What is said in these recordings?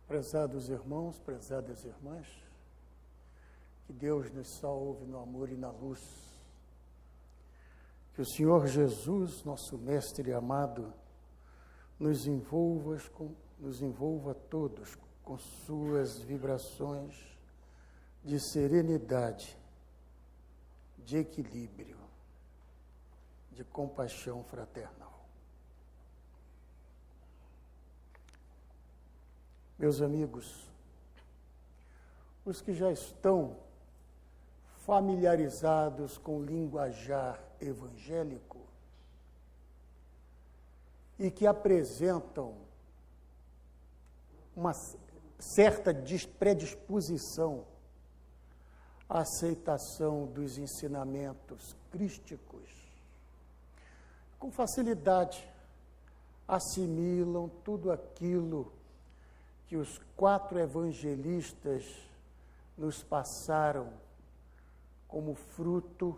Prezados irmãos, prezadas irmãs, que Deus nos salve no amor e na luz. Que o Senhor Jesus, nosso Mestre amado, nos envolva todos com suas vibrações de serenidade, de equilíbrio, de compaixão fraternal. Meus amigos, os que já estão familiarizados com o linguajar evangélico e que apresentam uma certa predisposição à aceitação dos ensinamentos crísticos, com facilidade assimilam tudo aquilo que os 4 evangelistas nos passaram como fruto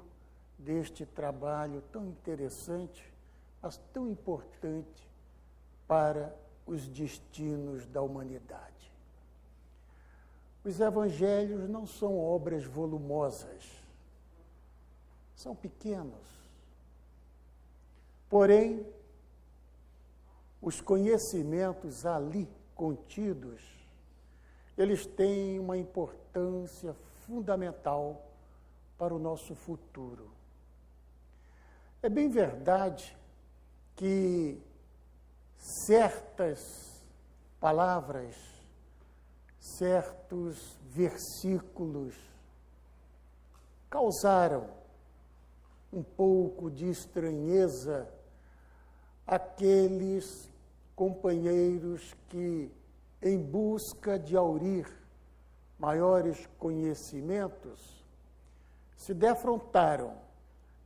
deste trabalho tão interessante, mas tão importante para os destinos da humanidade. Os evangelhos não são obras volumosas, são pequenos. Porém, os conhecimentos ali contidos, eles têm uma importância fundamental para o nosso futuro. É bem verdade que certas palavras, certos versículos causaram um pouco de estranheza àqueles companheiros que, em busca de aurir maiores conhecimentos, se defrontaram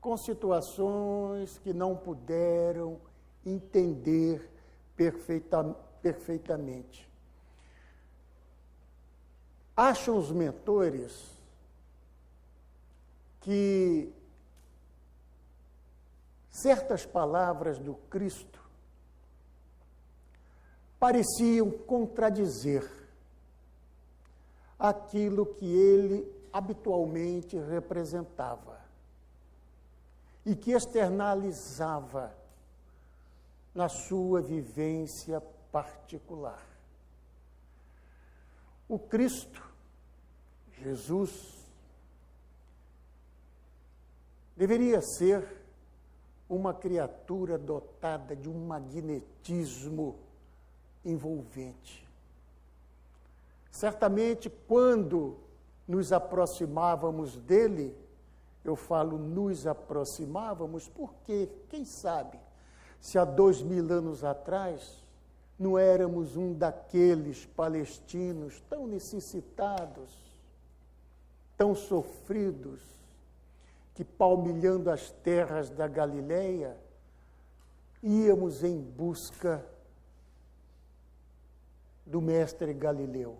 com situações que não puderam entender perfeitamente. Acham os mentores que certas palavras do Cristo pareciam contradizer aquilo que ele habitualmente representava e que externalizava na sua vivência particular. O Cristo, Jesus, deveria ser uma criatura dotada de um magnetismo envolvente. Certamente, quando nos aproximávamos dele, eu falo nos aproximávamos, porque, quem sabe, se há 2000 anos atrás, não éramos um daqueles palestinos tão necessitados, tão sofridos, que palmilhando as terras da Galileia, íamos em busca do mestre Galileu,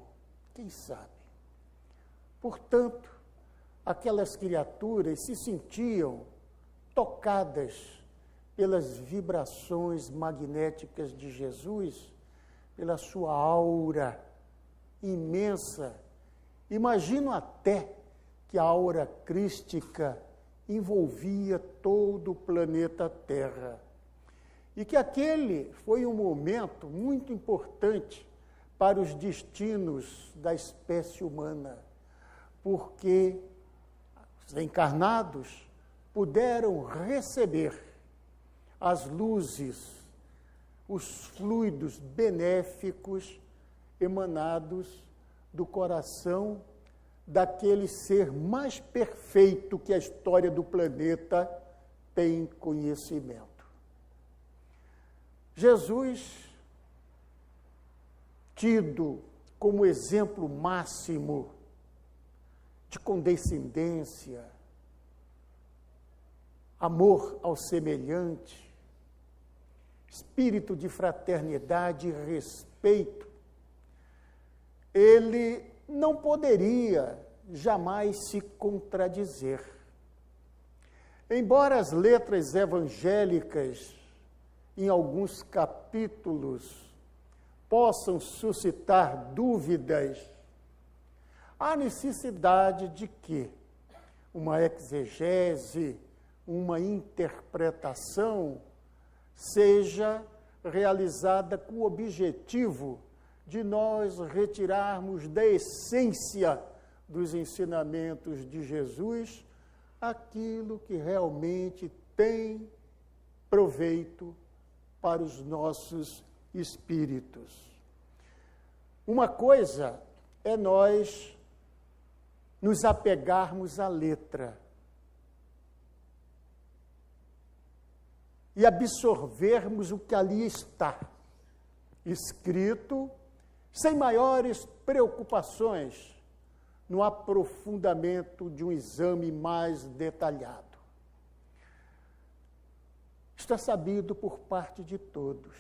quem sabe? Portanto, aquelas criaturas se sentiam tocadas pelas vibrações magnéticas de Jesus, pela sua aura imensa. Imagino até que a aura crística envolvia todo o planeta Terra. E que aquele foi um momento muito importante para os destinos da espécie humana, porque os encarnados puderam receber as luzes, os fluidos benéficos emanados do coração daquele ser mais perfeito que a história do planeta tem conhecimento. Jesus, tido como exemplo máximo de condescendência, amor ao semelhante, espírito de fraternidade e respeito, ele não poderia jamais se contradizer. Embora as letras evangélicas, em alguns capítulos, possam suscitar dúvidas, há necessidade de que uma exegese, uma interpretação seja realizada com o objetivo de nós retirarmos da essência dos ensinamentos de Jesus aquilo que realmente tem proveito para os nossos espíritos. Uma coisa é nós nos apegarmos à letra e absorvermos o que ali está escrito, sem maiores preocupações no aprofundamento de um exame mais detalhado. Está sabido por parte de todos.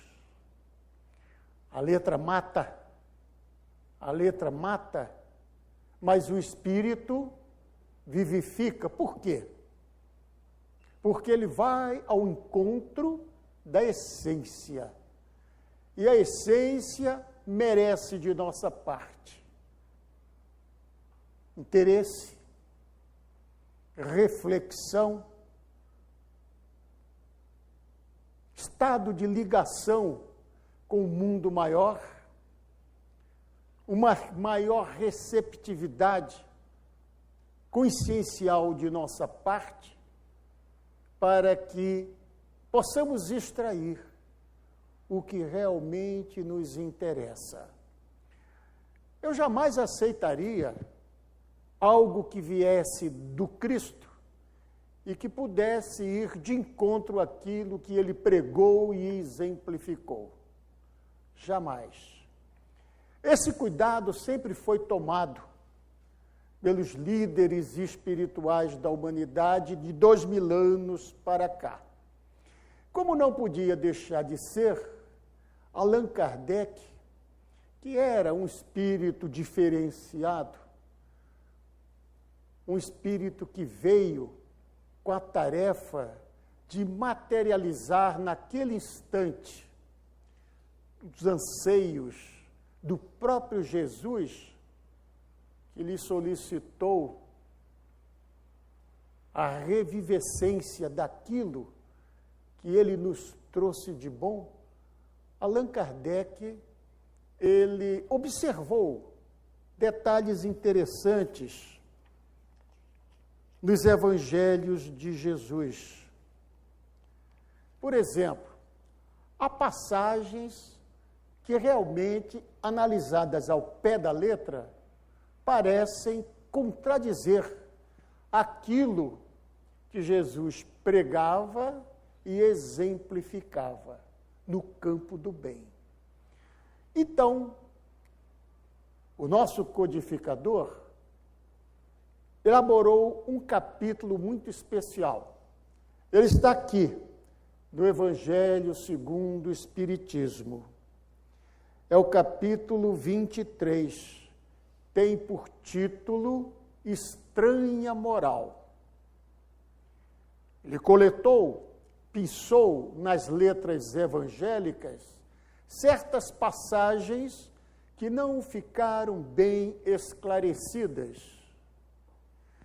A letra mata, mas o espírito vivifica. Por quê? Porque ele vai ao encontro da essência. E a essência merece de nossa parte interesse, reflexão, estado de ligação com o mundo maior, uma maior receptividade consciencial de nossa parte, para que possamos extrair o que realmente nos interessa. Eu jamais aceitaria algo que viesse do Cristo e que pudesse ir de encontro àquilo que ele pregou e exemplificou. Jamais. Esse cuidado sempre foi tomado pelos líderes espirituais da humanidade de 2000 anos para cá. Como não podia deixar de ser, Allan Kardec, que era um espírito diferenciado, um espírito que veio com a tarefa de materializar naquele instante os anseios do próprio Jesus, que lhe solicitou a revivescência daquilo que ele nos trouxe de bom. Allan Kardec, ele observou detalhes interessantes nos evangelhos de Jesus. Por exemplo, há passagens que realmente, analisadas ao pé da letra, parecem contradizer aquilo que Jesus pregava e exemplificava no campo do bem. Então, o nosso codificador elaborou um capítulo muito especial. Ele está aqui, no Evangelho segundo o Espiritismo. É o capítulo 23. Tem por título Estranha Moral. Ele coletou, pensou nas letras evangélicas certas passagens que não ficaram bem esclarecidas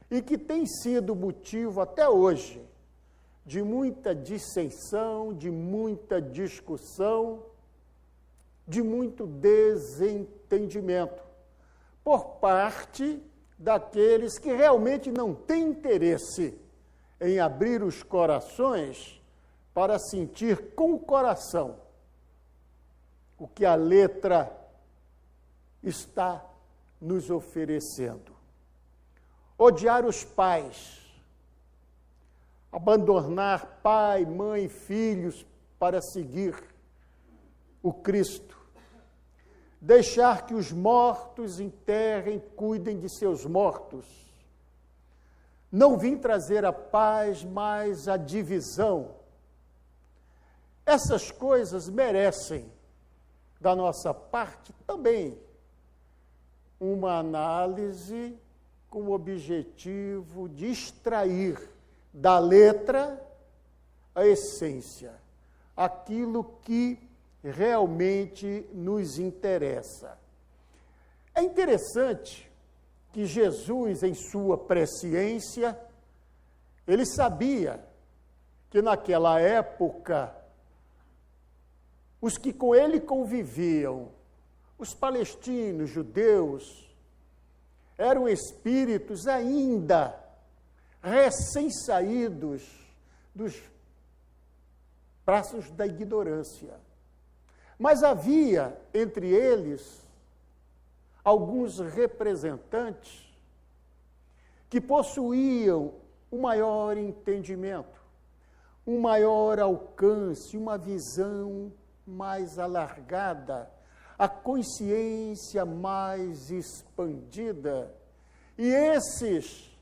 e que têm sido motivo até hoje de muita dissensão, de muita discussão, de muito desentendimento por parte daqueles que realmente não têm interesse em abrir os corações para sentir com o coração o que a letra está nos oferecendo. Odiar os pais, abandonar pai, mãe, filhos para seguir o Cristo, deixar que os mortos enterrem, cuidem de seus mortos, não vim trazer a paz, mas a divisão. Essas coisas merecem, da nossa parte, também uma análise com o objetivo de extrair da letra a essência, aquilo que realmente nos interessa. É interessante que Jesus, em sua presciência, ele sabia que naquela época, os que com ele conviviam, os palestinos, judeus, eram espíritos ainda recém-saídos dos braços da ignorância. Mas havia entre eles alguns representantes que possuíam um maior entendimento, um maior alcance, uma visão mais alargada, a consciência mais expandida. E esses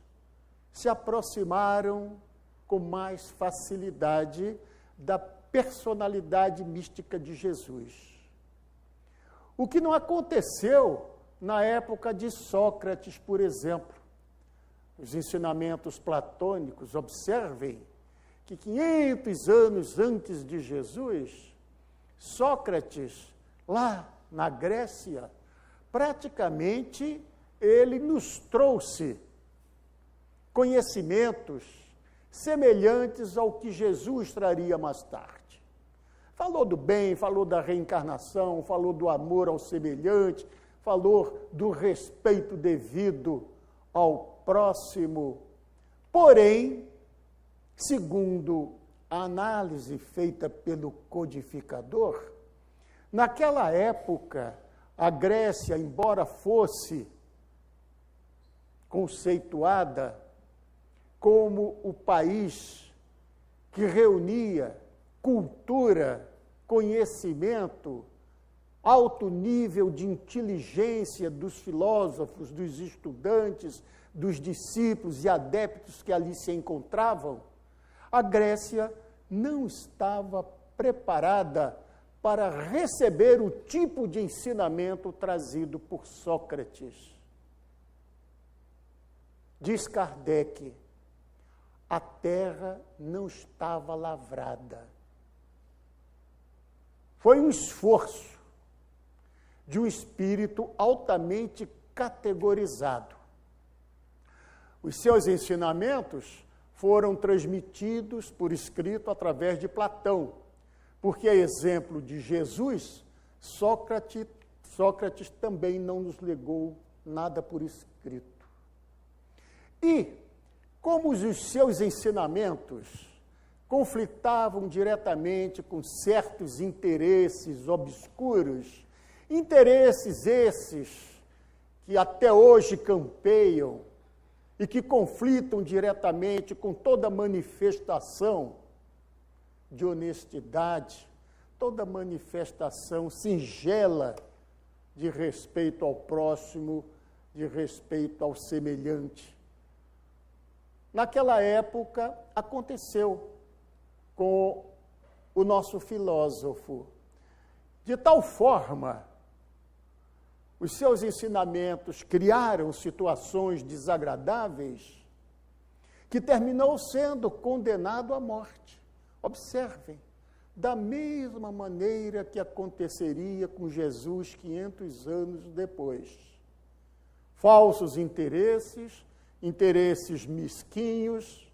se aproximaram com mais facilidade da personalidade mística de Jesus. O que não aconteceu na época de Sócrates, por exemplo. Os ensinamentos platônicos, observem que 500 anos antes de Jesus, Sócrates, lá na Grécia, praticamente ele nos trouxe conhecimentos semelhantes ao que Jesus traria mais tarde. Falou do bem, falou da reencarnação, falou do amor ao semelhante, falou do respeito devido ao próximo. Porém, segundo a análise feita pelo codificador, naquela época, a Grécia, embora fosse conceituada como o país que reunia cultura, conhecimento, alto nível de inteligência dos filósofos, dos estudantes, dos discípulos e adeptos que ali se encontravam, a Grécia não estava preparada para receber o tipo de ensinamento trazido por Sócrates. Diz Kardec, a terra não estava lavrada. Foi um esforço de um espírito altamente categorizado. Os seus ensinamentos foram transmitidos por escrito através de Platão, porque, a exemplo de Jesus, Sócrates também não nos legou nada por escrito. E, como os seus ensinamentos conflitavam diretamente com certos interesses obscuros, interesses esses que até hoje campeiam e que conflitam diretamente com toda manifestação de honestidade, toda manifestação singela de respeito ao próximo, de respeito ao semelhante. Naquela época, aconteceu com o nosso filósofo. De tal forma, os seus ensinamentos criaram situações desagradáveis que terminou sendo condenado à morte. Observem, da mesma maneira que aconteceria com Jesus 500 anos depois. Falsos interesses, interesses mesquinhos,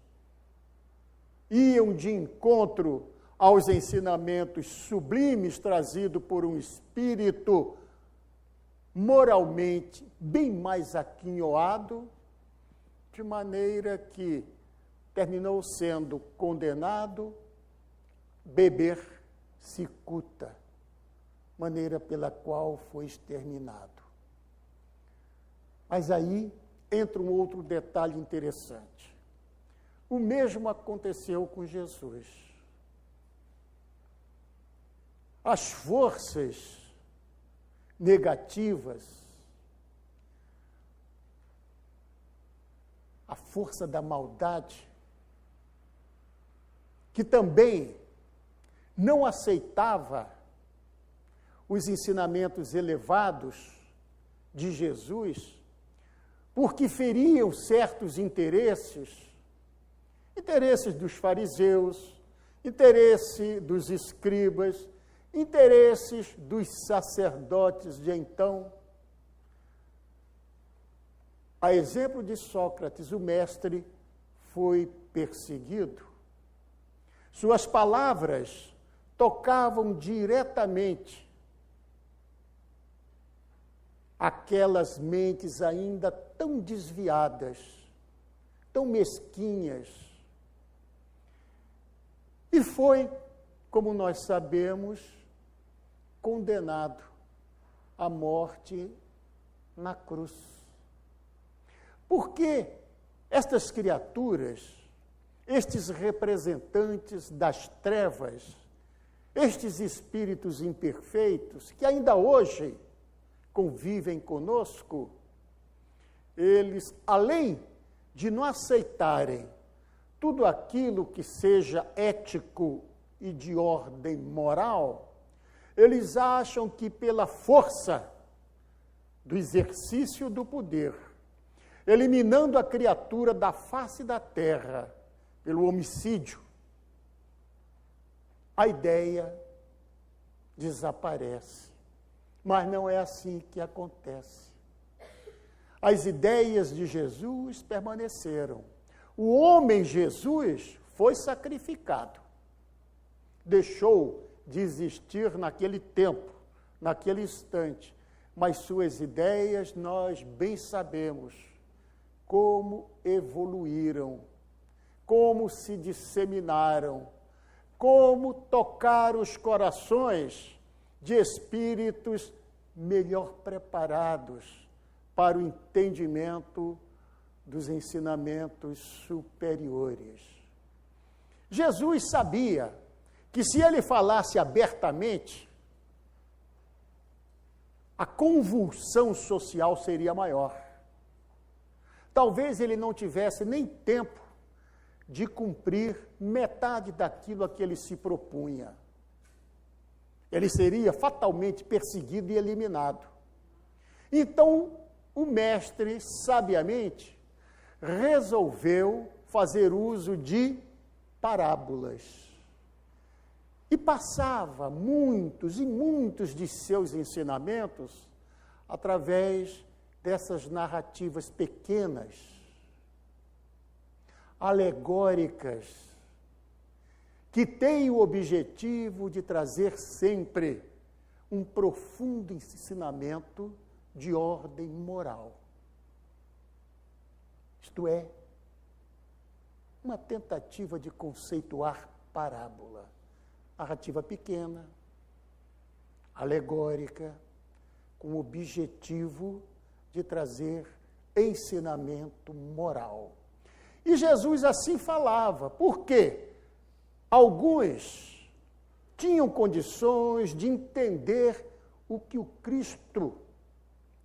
iam de encontro aos ensinamentos sublimes trazidos por um espírito moralmente bem mais aquinhoado, de maneira que terminou sendo condenado, beber cicuta, maneira pela qual foi exterminado. Mas aí entra um outro detalhe interessante. O mesmo aconteceu com Jesus. As forças negativas, a força da maldade, que também não aceitava os ensinamentos elevados de Jesus, porque feriam certos interesses dos fariseus, interesse dos escribas, interesses dos sacerdotes de então. A exemplo de Sócrates, o mestre foi perseguido. Suas palavras tocavam diretamente aquelas mentes ainda tão desviadas, tão mesquinhas. E foi, como nós sabemos, condenado à morte na cruz. Porque estas criaturas, estes representantes das trevas, estes espíritos imperfeitos, que ainda hoje convivem conosco, eles, além de não aceitarem tudo aquilo que seja ético e de ordem moral, eles acham que pela força do exercício do poder, eliminando a criatura da face da terra pelo homicídio, a ideia desaparece. Mas não é assim que acontece. As ideias de Jesus permaneceram. O homem Jesus foi sacrificado. Deixou de existir naquele tempo, naquele instante. Mas suas ideias nós bem sabemos como evoluíram, como se disseminaram, como tocaram os corações de espíritos melhor preparados para o entendimento dos ensinamentos superiores. Jesus sabia que se ele falasse abertamente, a convulsão social seria maior. Talvez ele não tivesse nem tempo de cumprir metade daquilo a que ele se propunha. Ele seria fatalmente perseguido e eliminado. Então, o mestre, sabiamente, resolveu fazer uso de parábolas. E passava muitos e muitos de seus ensinamentos através dessas narrativas pequenas, alegóricas, que têm o objetivo de trazer sempre um profundo ensinamento de ordem moral. Isto é, uma tentativa de conceituar parábola. Narrativa pequena, alegórica, com o objetivo de trazer ensinamento moral. E Jesus assim falava, porque alguns tinham condições de entender o que o Cristo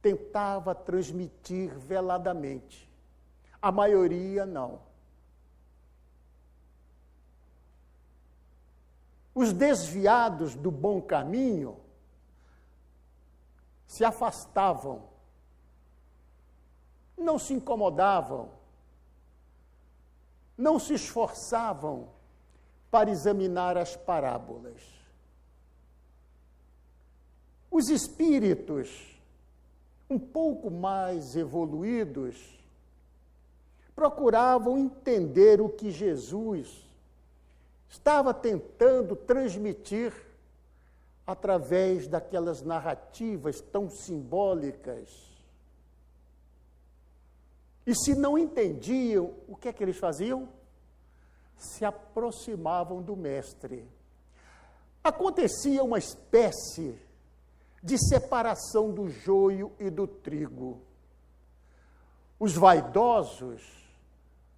tentava transmitir veladamente. A maioria não. Os desviados do bom caminho se afastavam, não se incomodavam, não se esforçavam para examinar as parábolas. Os espíritos, um pouco mais evoluídos, procuravam entender o que Jesus estava tentando transmitir através daquelas narrativas tão simbólicas. E se não entendiam, o que é que eles faziam? Se aproximavam do mestre. Acontecia uma espécie de separação do joio e do trigo. Os vaidosos,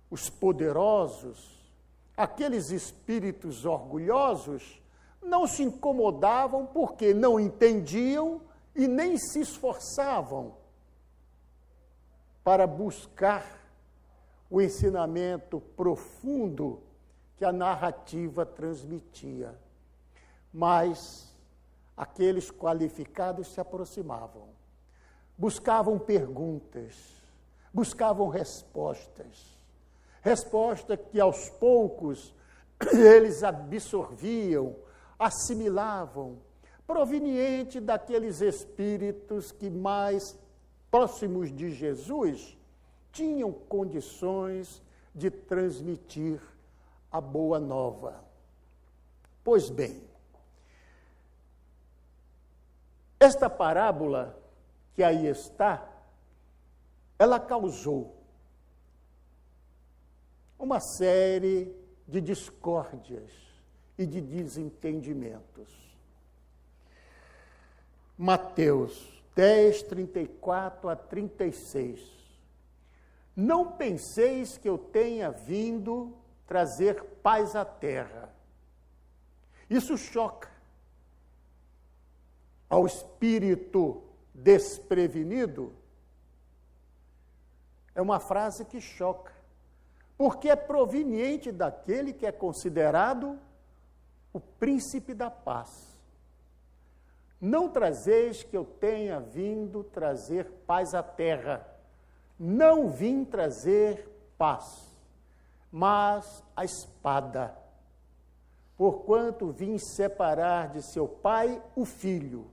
os poderosos, aqueles espíritos orgulhosos, não se incomodavam porque não entendiam e nem se esforçavam para buscar o ensinamento profundo que a narrativa transmitia. Mas aqueles qualificados se aproximavam, buscavam perguntas, buscavam respostas que aos poucos eles absorviam, assimilavam, proveniente daqueles espíritos que mais próximos de Jesus tinham condições de transmitir a boa nova. Pois bem, esta parábola que aí está, ela causou uma série de discórdias e de desentendimentos. Mateus 10, 34 a 36. Não penseis que eu tenha vindo trazer paz à terra. Isso choca ao espírito desprevenido. É uma frase que choca, porque é proveniente daquele que é considerado o príncipe da paz. Não trazeis que eu tenha vindo trazer paz à terra. Não vim trazer paz, mas a espada. Porquanto vim separar de seu pai o filho,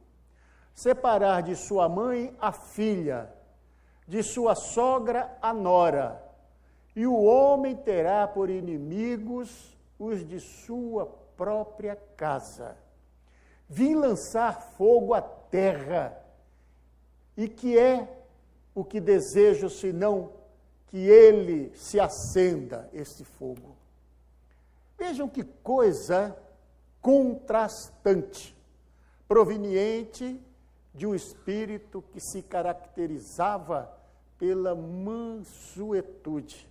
separar de sua mãe a filha, de sua sogra a nora, e o homem terá por inimigos os de sua própria casa. Vim lançar fogo à terra, e que é o que desejo, senão que ele se acenda, esse fogo. Vejam que coisa contrastante, proveniente de um espírito que se caracterizava pela mansuetude,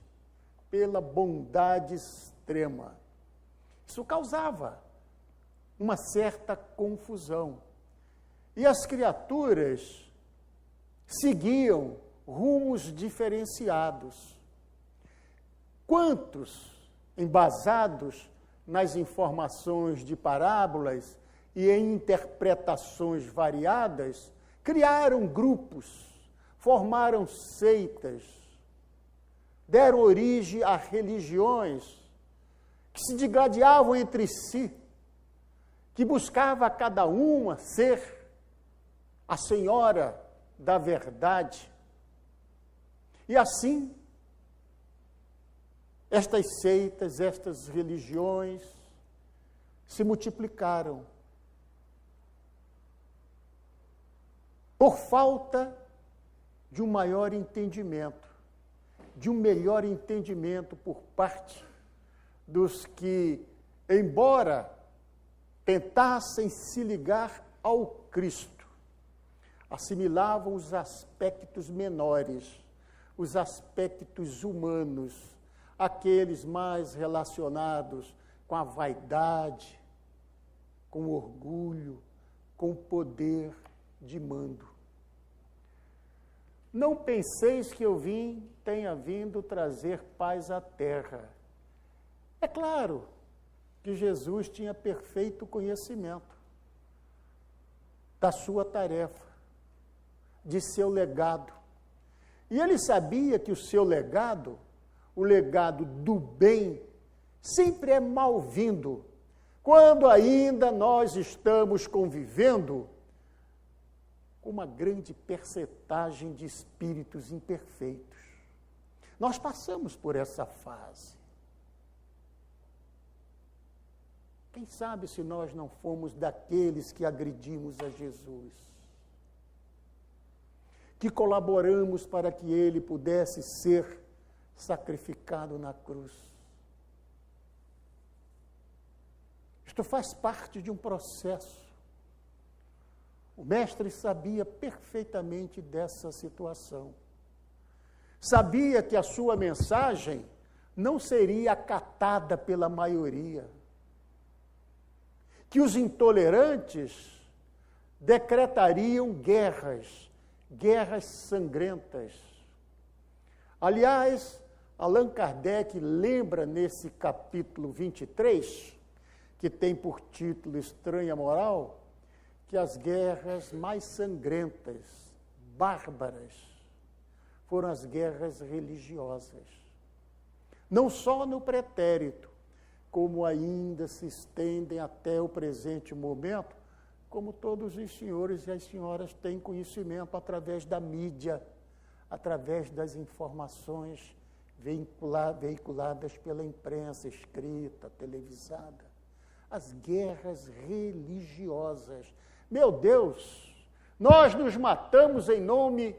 pela bondade extrema. Isso causava uma certa confusão. E as criaturas seguiam rumos diferenciados. Quantos, embasados nas informações de parábolas e em interpretações variadas, criaram grupos, formaram seitas, deram origem a religiões que se digladiavam entre si, que buscava cada uma ser a senhora da verdade. E assim, estas seitas, estas religiões se multiplicaram. Por falta de um maior entendimento, de um melhor entendimento por parte dos que, embora tentassem se ligar ao Cristo, assimilavam os aspectos menores, os aspectos humanos, aqueles mais relacionados com a vaidade, com o orgulho, com o poder de mando. Não penseis que eu tenha vindo trazer paz à terra. É claro que Jesus tinha perfeito conhecimento da sua tarefa, de seu legado. E ele sabia que o seu legado, o legado do bem, sempre é mal-vindo, quando ainda nós estamos convivendo com uma grande percentagem de espíritos imperfeitos. Nós passamos por essa fase. Quem sabe se nós não fomos daqueles que agredimos a Jesus, que colaboramos para que ele pudesse ser sacrificado na cruz. Isto faz parte de um processo. O mestre sabia perfeitamente dessa situação. Sabia que a sua mensagem não seria acatada pela maioria, que os intolerantes decretariam guerras sangrentas. Aliás, Allan Kardec lembra nesse capítulo 23, que tem por título Estranha Moral, que as guerras mais sangrentas, bárbaras, foram as guerras religiosas. Não só no pretérito, como ainda se estendem até o presente momento como todos os senhores e as senhoras têm conhecimento através da mídia, através das informações veiculadas pela imprensa escrita, televisada. As guerras religiosas. Meu Deus, nós nos matamos em nome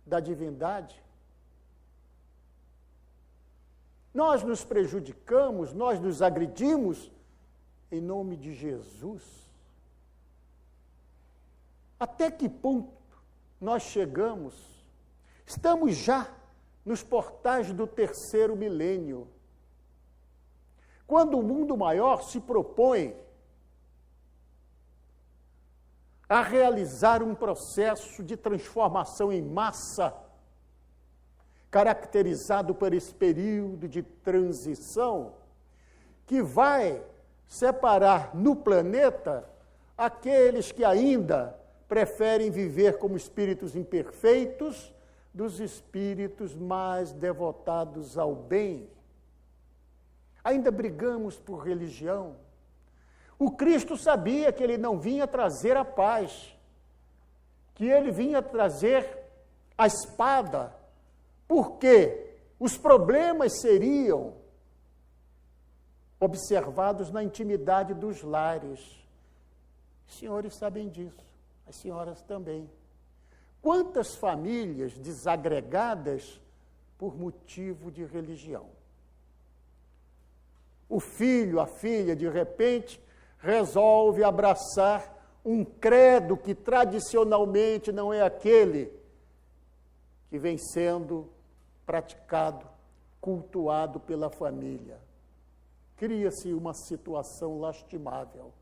da divindade. Nós nos prejudicamos, nós nos agredimos em nome de Jesus. Até que ponto nós chegamos? Estamos já nos portais do terceiro milênio, quando o mundo maior se propõe a realizar um processo de transformação em massa, caracterizado por esse período de transição, que vai separar no planeta aqueles que ainda preferem viver como espíritos imperfeitos dos espíritos mais devotados ao bem. Ainda brigamos por religião. O Cristo sabia que ele não vinha trazer a paz, que ele vinha trazer a espada, porque os problemas seriam observados na intimidade dos lares. Os senhores sabem disso, as senhoras também. Quantas famílias desagregadas por motivo de religião? O filho, a filha, de repente, resolve abraçar um credo que tradicionalmente não é aquele que vem sendo praticado, cultuado pela família. Cria-se uma situação lastimável.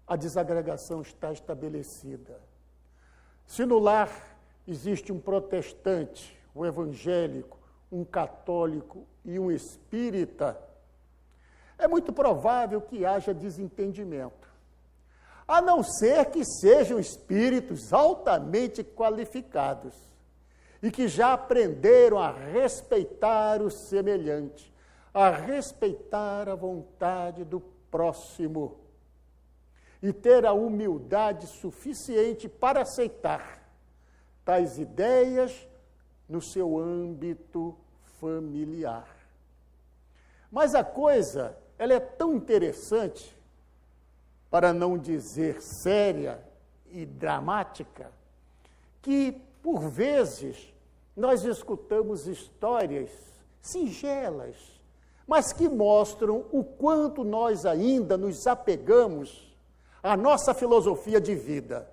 A desagregação está estabelecida. Se no lar existe um protestante, um evangélico, um católico e um espírita, é muito provável que haja desentendimento. A não ser que sejam espíritos altamente qualificados e que já aprenderam a respeitar o semelhante, a respeitar a vontade do próximo e ter a humildade suficiente para aceitar tais ideias no seu âmbito familiar. Mas a coisa, ela é tão interessante, para não dizer séria e dramática, que, por vezes, nós escutamos histórias singelas, mas que mostram o quanto nós ainda nos apegamos à nossa filosofia de vida,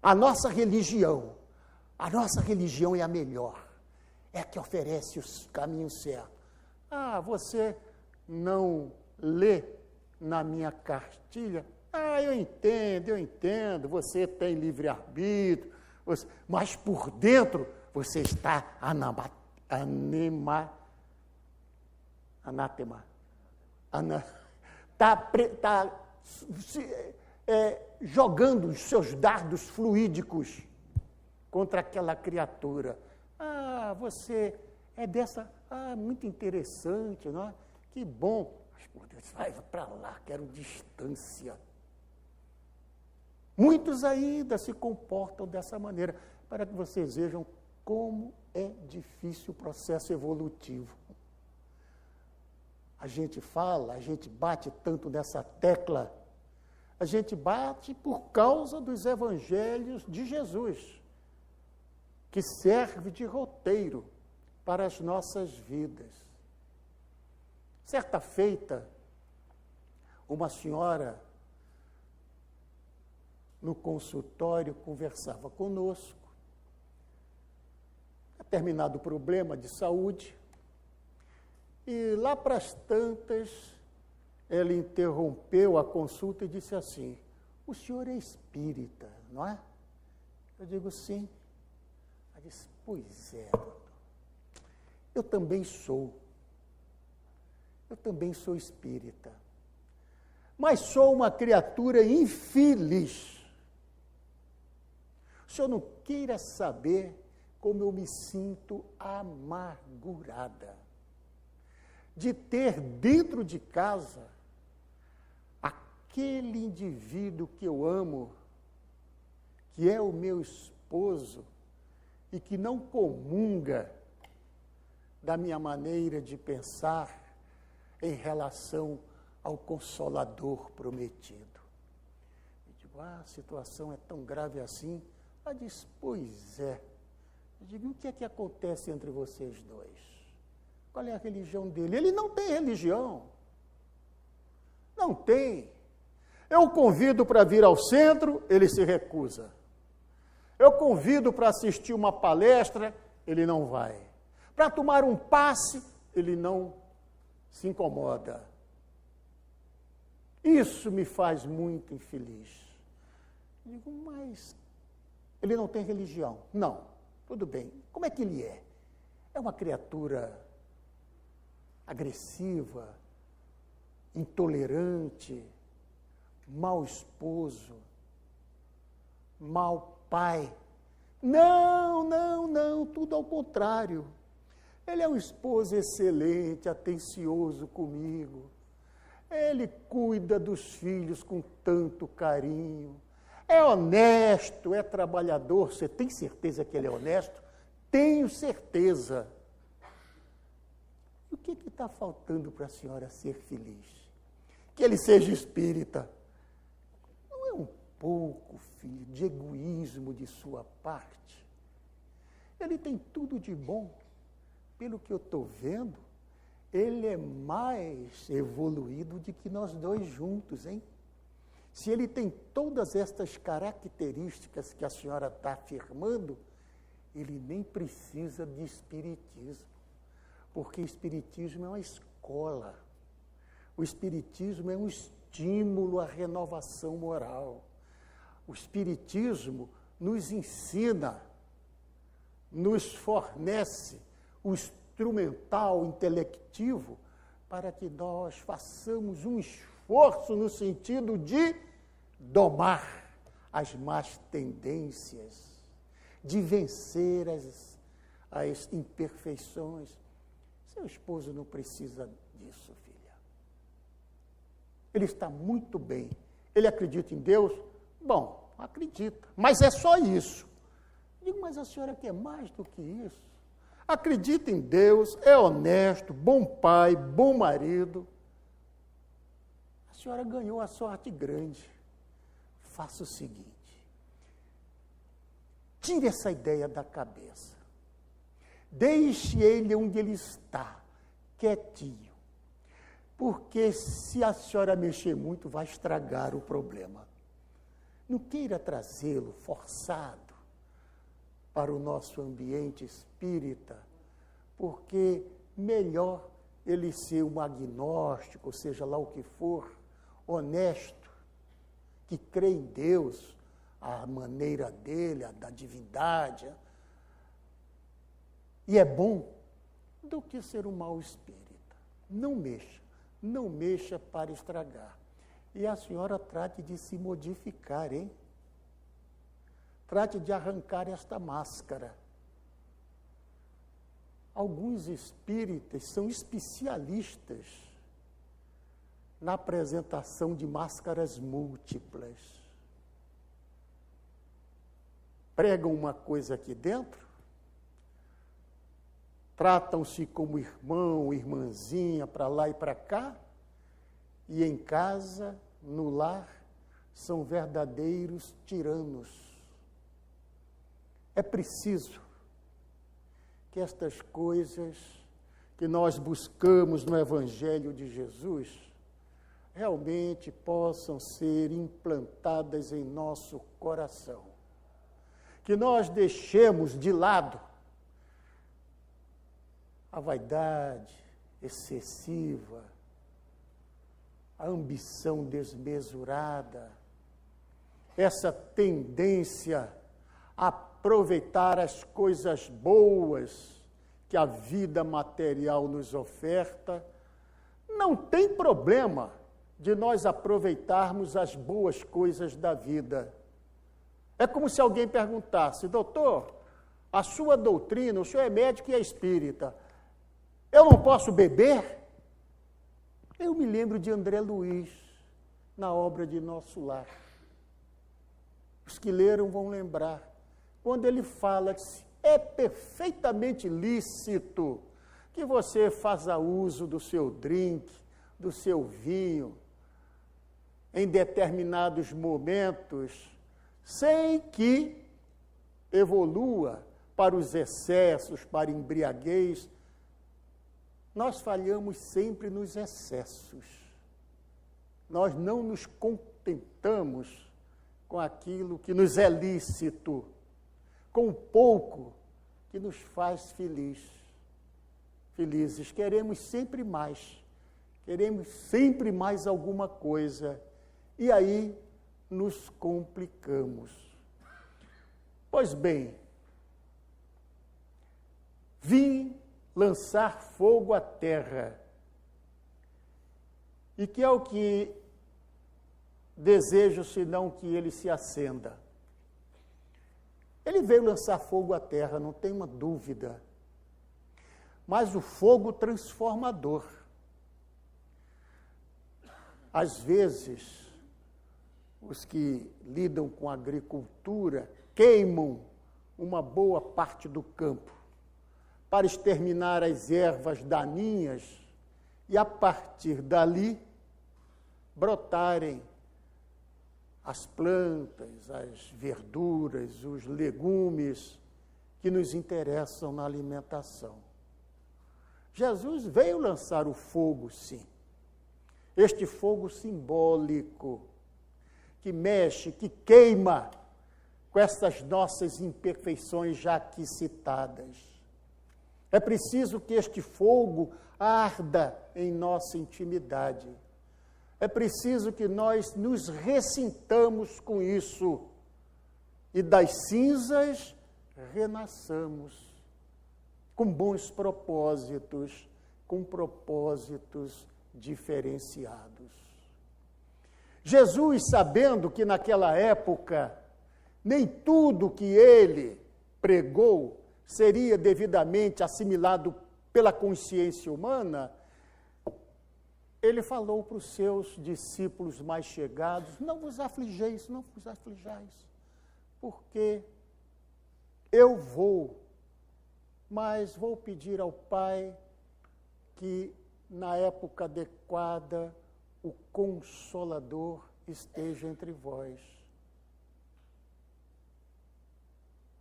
à nossa religião. A nossa religião é a melhor, é a que oferece os caminhos certos. Ah, você não lê na minha cartilha? Ah, eu entendo, você tem livre-arbítrio, mas por dentro você está jogando os seus dardos fluídicos contra aquela criatura. Ah, você é dessa... Ah, muito interessante, não é? Que bom. Mas, por Deus, vai para lá, quero distância. Muitos ainda se comportam dessa maneira, para que vocês vejam como é difícil o processo evolutivo. A gente fala, a gente bate tanto nessa tecla, a gente bate por causa dos evangelhos de Jesus, que serve de roteiro para as nossas vidas. Certa feita, uma senhora no consultório conversava conosco, determinado problema de saúde, e lá para as tantas, ela interrompeu a consulta e disse assim: o senhor é espírita, não é? Eu digo, sim. Ela disse, pois é, doutor. Eu também sou espírita, mas sou uma criatura infeliz. O senhor não queira saber como eu me sinto amargurada de ter dentro de casa aquele indivíduo que eu amo, que é o meu esposo, e que não comunga da minha maneira de pensar em relação ao Consolador prometido. Eu digo, a situação é tão grave assim? Ela diz, pois é. Eu digo, o que é que acontece entre vocês dois? Qual é a religião dele? Ele não tem religião. Não tem. Eu o convido para vir ao centro, ele se recusa. Eu convido para assistir uma palestra, ele não vai. Para tomar um passe, ele não se incomoda. Isso me faz muito infeliz. Eu digo, mas ele não tem religião. Não, tudo bem. Como é que ele é? É uma criatura agressiva, intolerante, mau esposo, mau pai. Não, tudo ao contrário. Ele é um esposo excelente, atencioso comigo. Ele cuida dos filhos com tanto carinho. É honesto, é trabalhador. Você tem certeza que ele é honesto? Tenho certeza. E o que está faltando para a senhora ser feliz? Que ele seja espírita. Não é um pouco, filho, de egoísmo de sua parte? Ele tem tudo de bom. Pelo que eu estou vendo, ele é mais evoluído do que nós dois juntos, hein? Se ele tem todas estas características que a senhora está afirmando, ele nem precisa de espiritismo, porque espiritismo é uma escola. O espiritismo é um estímulo à renovação moral. O espiritismo nos ensina, nos fornece o instrumental intelectivo para que nós façamos um esforço no sentido de domar as más tendências, de vencer as imperfeições. Seu esposo não precisa disso, filha. Ele está muito bem. Ele acredita em Deus? Bom, acredita. Mas é só isso. Digo, mas a senhora quer mais do que isso? Acredita em Deus, é honesto, bom pai, bom marido. A senhora ganhou a sorte grande. Faça o seguinte, tire essa ideia da cabeça. Deixe ele onde ele está, quietinho. Porque se a senhora mexer muito, vai estragar o problema. Não queira trazê-lo forçado para o nosso ambiente espírita, porque melhor ele ser um agnóstico, seja lá o que for, honesto, que crê em Deus, a maneira dele, a da divindade, e é bom, do que ser um mau espírita. Não mexa para estragar. E a senhora trate de se modificar, hein? Trate de arrancar esta máscara. Alguns espíritas são especialistas na apresentação de máscaras múltiplas. Pregam uma coisa aqui dentro, tratam-se como irmão, irmãzinha, para lá e para cá, e em casa, no lar, são verdadeiros tiranos. É preciso que estas coisas que nós buscamos no Evangelho de Jesus realmente possam ser implantadas em nosso coração. Que nós deixemos de lado a vaidade excessiva, a ambição desmesurada, essa tendência a aproveitar as coisas boas que a vida material nos oferta. Não tem problema de nós aproveitarmos as boas coisas da vida. É como se alguém perguntasse, doutor, a sua doutrina, o senhor é médico e é espírita, eu não posso beber? Eu me lembro de André Luiz, na obra de Nosso Lar. Os que leram vão lembrar, quando ele fala que é perfeitamente lícito que você faça uso do seu drink, do seu vinho, em determinados momentos, sem que evolua para os excessos, para a embriaguez. Nós falhamos sempre nos excessos. Nós não nos contentamos com aquilo que nos é lícito, com o pouco que nos faz felizes. Queremos sempre mais alguma coisa, e aí nos complicamos. Pois bem, vim lançar fogo à terra, e que é o que desejo, senão que ele se acenda. Ele veio lançar fogo à terra, não tem uma dúvida, mas o fogo transformador. Às vezes, os que lidam com agricultura queimam uma boa parte do campo para exterminar as ervas daninhas e, a partir dali, brotarem as plantas, as verduras, os legumes que nos interessam na alimentação. Jesus veio lançar o fogo, sim. Este fogo simbólico, que mexe, que queima com essas nossas imperfeições já aqui citadas. É preciso que este fogo arda em nossa intimidade. É preciso que nós nos ressintamos com isso e das cinzas renasçamos com bons propósitos, com propósitos diferenciados. Jesus, sabendo que naquela época nem tudo que ele pregou seria devidamente assimilado pela consciência humana, ele falou para os seus discípulos mais chegados: não vos afligeis, porque eu vou, mas vou pedir ao Pai que, na época adequada, o Consolador esteja entre vós.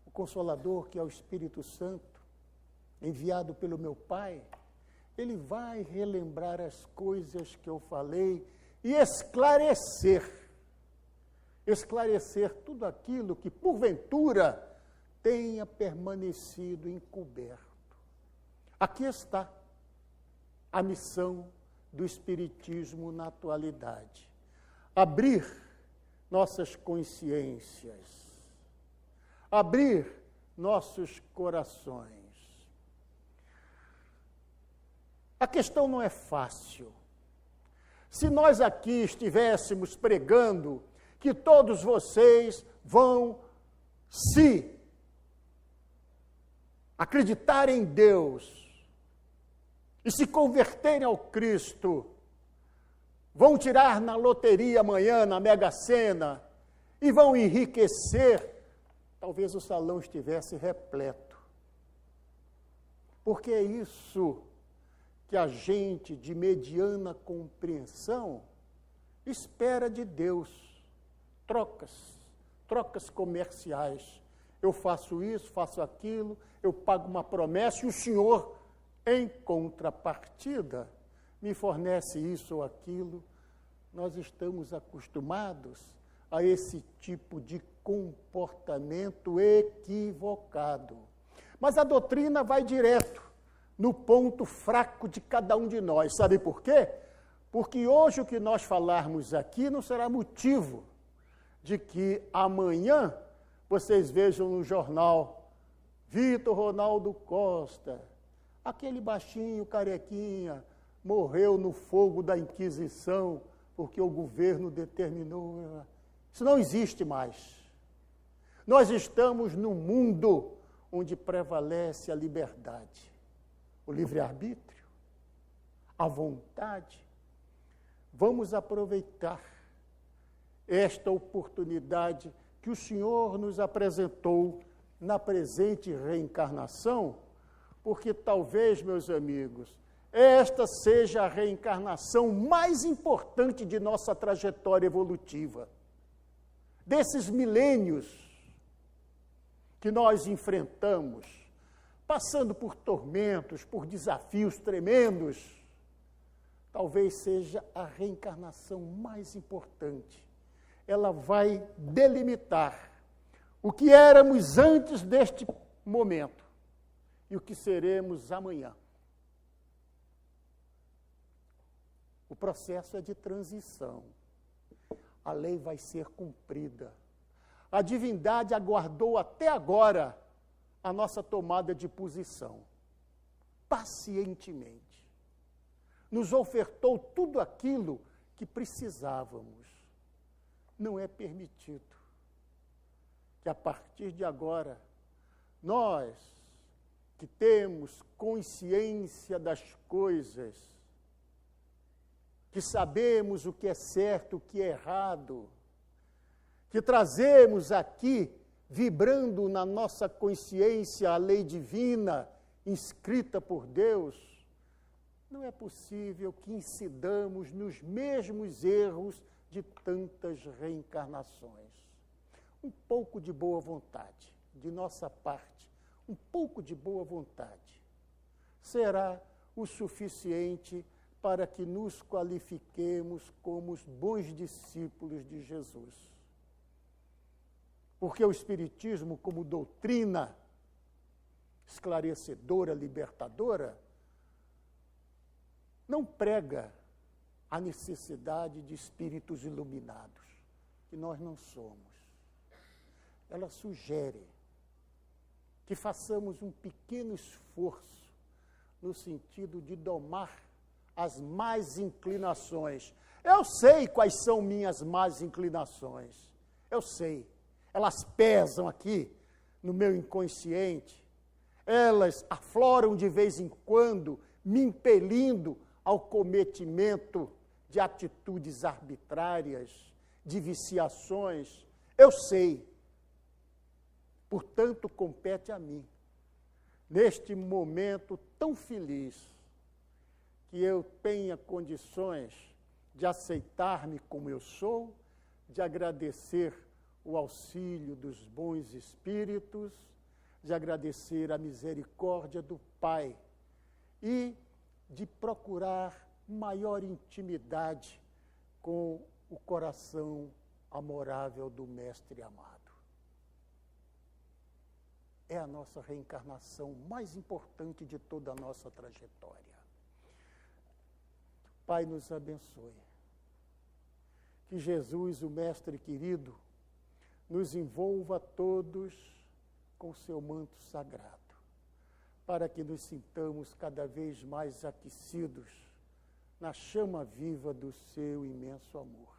O Consolador, que é o Espírito Santo, enviado pelo meu Pai, ele vai relembrar as coisas que eu falei e esclarecer tudo aquilo que, porventura, tenha permanecido encoberto. Aqui está a missão do Espiritismo na atualidade: abrir nossas consciências, abrir nossos corações. A questão não é fácil. Se nós aqui estivéssemos pregando que todos vocês vão se acreditar em Deus e se converterem ao Cristo, vão tirar na loteria amanhã, na Mega Sena, e vão enriquecer, talvez o salão estivesse repleto. Porque é isso que a gente de mediana compreensão espera de Deus. Trocas comerciais. Eu faço isso, faço aquilo, eu pago uma promessa e o Senhor, em contrapartida, me fornece isso ou aquilo. Nós estamos acostumados a esse tipo de comportamento equivocado. Mas a doutrina vai direto no ponto fraco de cada um de nós. Sabe por quê? Porque hoje o que nós falarmos aqui não será motivo de que amanhã vocês vejam no jornal: Vitor Ronaldo Costa, aquele baixinho, carequinha, morreu no fogo da Inquisição porque o governo determinou. Isso não existe mais. Nós estamos num mundo onde prevalece a liberdade, o livre-arbítrio, a vontade. Vamos aproveitar esta oportunidade que o Senhor nos apresentou na presente reencarnação, porque talvez, meus amigos, esta seja a reencarnação mais importante de nossa trajetória evolutiva. Desses milênios que nós enfrentamos, passando por tormentos, por desafios tremendos, talvez seja a reencarnação mais importante. Ela vai delimitar o que éramos antes deste momento e o que seremos amanhã. O processo é de transição. A lei vai ser cumprida. A divindade aguardou até agora a nossa tomada de posição, pacientemente. Nos ofertou tudo aquilo que precisávamos. Não é permitido que a partir de agora, nós que temos consciência das coisas, que sabemos o que é certo, o que é errado, que trazemos aqui, vibrando na nossa consciência a lei divina, inscrita por Deus, não é possível que incidamos nos mesmos erros de tantas reencarnações. Um pouco de boa vontade, de nossa parte, um pouco de boa vontade, será o suficiente para que nos qualifiquemos como os bons discípulos de Jesus. Porque o Espiritismo, como doutrina esclarecedora, libertadora, não prega a necessidade de espíritos iluminados, que nós não somos. Ela sugere que façamos um pequeno esforço no sentido de domar as más inclinações. Eu sei quais são minhas más inclinações. Eu sei. Elas pesam aqui no meu inconsciente. Elas afloram de vez em quando, me impelindo ao cometimento de atitudes arbitrárias, de viciações. Eu sei. Portanto, compete a mim, neste momento tão feliz, que eu tenha condições de aceitar-me como eu sou, de agradecer o auxílio dos bons espíritos, de agradecer a misericórdia do Pai e de procurar maior intimidade com o coração amorável do Mestre amado. É a nossa reencarnação mais importante de toda a nossa trajetória. Pai, nos abençoe. Que Jesus, o Mestre querido, nos envolva todos com seu manto sagrado, para que nos sintamos cada vez mais aquecidos na chama viva do seu imenso amor.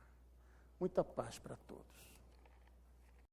Muita paz para todos.